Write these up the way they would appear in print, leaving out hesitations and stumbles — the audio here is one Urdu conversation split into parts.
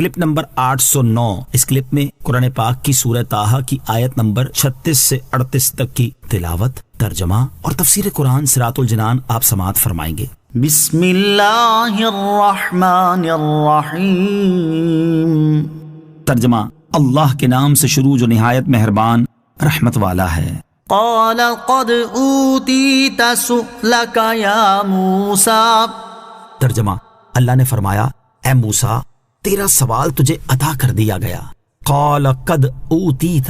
Clip number 809۔ اس کلپ میں قرآن پاک کی سورہ طٰہٰ کی آیت نمبر 36 سے 38 تک کی تلاوت، ترجمہ اور تفسیر قرآن صراط الجنان آپ سماعت فرمائیں گے۔ بسم اللہ الرحمن الرحیم۔ ترجمہ، اللہ کے نام سے شروع جو نہایت مہربان رحمت والا ہے۔ قال قد اوتیت سؤلک یا موسیٰ۔ ترجمہ، اللہ نے فرمایا اے موسیٰ تیرا سوال تجھے عطا کر دیا گیا۔ قال قد اوتیت،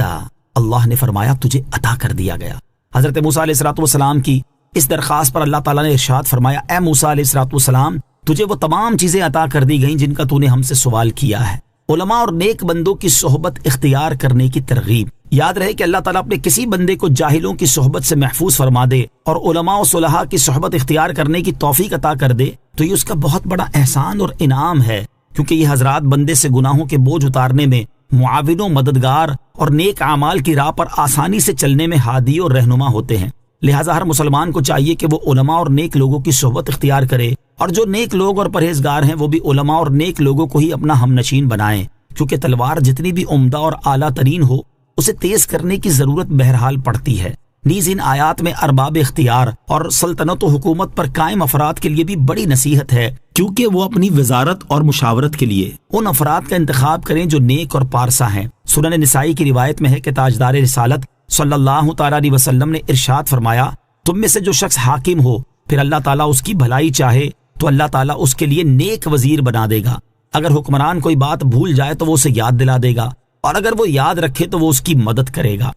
اللہ نے فرمایا تجھے عطا کر دیا گیا۔ حضرت موسیٰ علیہ السلام کی اس درخواست پر اللہ تعالیٰ نے ارشاد فرمایا اے موسیٰ علیہ السلام تجھے وہ تمام چیزیں عطا کر دی گئیں جن کا تو نے ہم سے سوال کیا ہے۔ علماء اور نیک بندوں کی صحبت اختیار کرنے کی ترغیب۔ یاد رہے کہ اللہ تعالیٰ اپنے کسی بندے کو جاہلوں کی صحبت سے محفوظ فرما دے اور علماء و صلحاء کی صحبت اختیار کرنے کی توفیق عطا کر دے تو یہ اس کا بہت بڑا احسان اور انعام ہے، کیونکہ یہ حضرات بندے سے گناہوں کے بوجھ اتارنے میں معاون و مددگار اور نیک اعمال کی راہ پر آسانی سے چلنے میں ہادی اور رہنما ہوتے ہیں۔ لہٰذا ہر مسلمان کو چاہیے کہ وہ علماء اور نیک لوگوں کی صحبت اختیار کرے، اور جو نیک لوگ اور پرہیزگار ہیں وہ بھی علماء اور نیک لوگوں کو ہی اپنا ہم نشین بنائیں، کیونکہ تلوار جتنی بھی عمدہ اور اعلیٰ ترین ہو اسے تیز کرنے کی ضرورت بہرحال پڑتی ہے۔ نیز ان آیات میں ارباب اختیار اور سلطنت و حکومت پر قائم افراد کے لیے بھی بڑی نصیحت ہے، کیونکہ وہ اپنی وزارت اور مشاورت کے لیے ان افراد کا انتخاب کریں جو نیک اور پارسا ہیں۔ سنن نسائی کی روایت میں ہے کہ تاجدار رسالت صلی اللہ تعالیٰ علیہ وسلم نے ارشاد فرمایا تم میں سے جو شخص حاکم ہو پھر اللہ تعالیٰ اس کی بھلائی چاہے تو اللہ تعالیٰ اس کے لیے نیک وزیر بنا دے گا۔ اگر حکمران کوئی بات بھول جائے تو وہ اسے یاد دلا دے گا، اور اگر وہ یاد رکھے تو وہ اس کی مدد کرے گا۔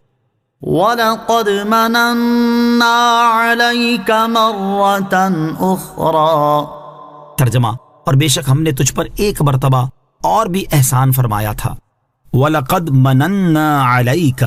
وَلَقَدْ مَنَنَّا عَلَيْكَ مَرَّةً أُخْرَى۔ ترجمہ، اور بے شک ہم نے تجھ پر ایک مرتبہ اور بھی احسان فرمایا تھا۔ وَلَقَدْ مَنَنَّا عَلَيْكَ،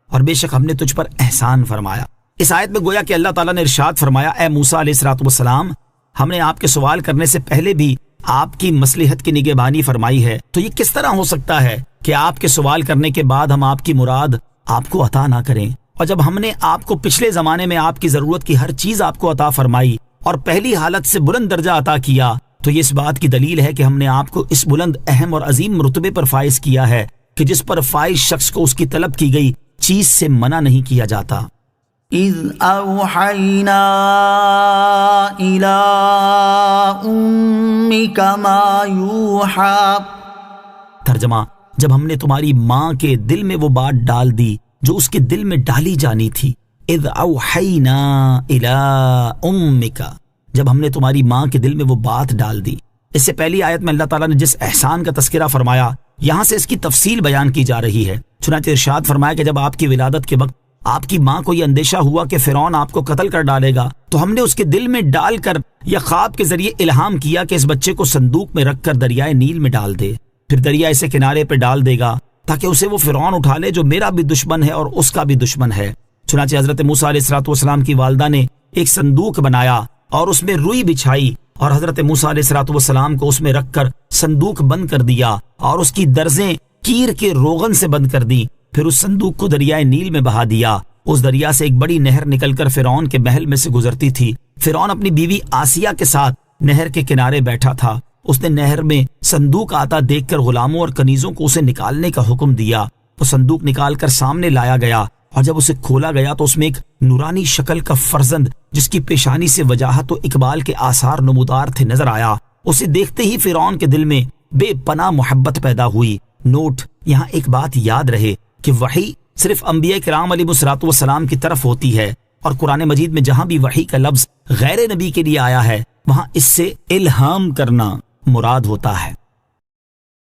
اور بے شک ہم نے تجھ پر احسان فرمایا۔ اس آیت میں گویا کہ اللہ تعالیٰ نے ارشاد فرمایا اے موسیٰ علیہ السلام ہم نے آپ کے سوال کرنے سے پہلے بھی آپ کی مصلحت کی نگہبانی فرمائی ہے، تو یہ کس طرح ہو سکتا ہے کہ آپ کے سوال کرنے کے بعد ہم آپ کی مراد آپ کو عطا نہ کریں؟ اور جب ہم نے آپ کو پچھلے زمانے میں آپ کی ضرورت کی ہر چیز آپ کو عطا فرمائی اور پہلی حالت سے بلند درجہ عطا کیا، تو یہ اس بات کی دلیل ہے کہ ہم نے آپ کو اس بلند اہم اور عظیم رتبے پر فائز کیا ہے کہ جس پر فائز شخص کو اس کی طلب کی گئی چیز سے منع نہیں کیا جاتا۔ اذ اوحینا الی امک ما یوحی۔ ترجمہ، جب ہم نے تمہاری ماں کے دل میں وہ بات ڈال دی جو اس کے دل میں ڈالی جانی تھی۔ اذ اوحینا الی امک، جب ہم نے تمہاری ماں کے دل میں وہ بات ڈال دی۔ اس سے پہلی آیت میں اللہ تعالیٰ نے جس احسان کا تذکرہ فرمایا یہاں سے اس کی تفصیل بیان کی جا رہی ہے۔ چنانچہ ارشاد فرمایا کہ جب آپ کی ولادت کے وقت آپ کی ماں کو یہ اندیشہ ہوا کہ فرعون آپ کو قتل کر ڈالے گا تو ہم نے اس کے دل میں ڈال کر یا خواب کے ذریعے الہام کیا کہ اس بچے کو صندوق میں رکھ کر دریائے نیل میں ڈال دے، پھر دریا اسے کنارے پہ ڈال دے گا تاکہ اسے وہ فرعون اٹھا لے جو میرا بھی دشمن ہے اور اس کا بھی دشمن ہے۔ چنانچہ حضرت موسیٰ علیہ السلام کی والدہ نے ایک صندوق بنایا اور اس میں روئی بچھائی اور حضرت موسیٰ علیہ السلام کو اس میں رکھ کر صندوق بند کر دیا اور اس کی درزیں کیر کے روغن سے بند کر دی، پھر اس صندوق کو دریائے نیل میں بہا دیا۔ اس دریا سے ایک بڑی نہر نکل کر فرعون کے محل میں سے گزرتی تھی۔ فرعون اپنی بیوی آسیہ کے ساتھ نہر کے کنارے بیٹھا تھا۔ اس نے نہر میں صندوق آتا دیکھ کر غلاموں اور کنیزوں کو اسے نکالنے کا حکم دیا۔ وہ صندوق نکال کر سامنے لایا گیا اور جب اسے کھولا گیا تو اس میں ایک نورانی شکل کا فرزند جس کی پیشانی سے وجاہت و اقبال کے آثار نمودار تھے نظر آیا۔ اسے دیکھتے ہی فرعون کے دل میں بے پناہ محبت پیدا ہوئی۔ نوٹ، یہاں ایک بات یاد رہے کہ وحی صرف انبیاء کرام علیہ السلام کی طرف ہوتی ہے، اور قرآن مجید میں جہاں بھی وحی کا لفظ غیر نبی کے لیے آیا ہے وہاں اس سے الہام کرنا مراد ہوتا ہے۔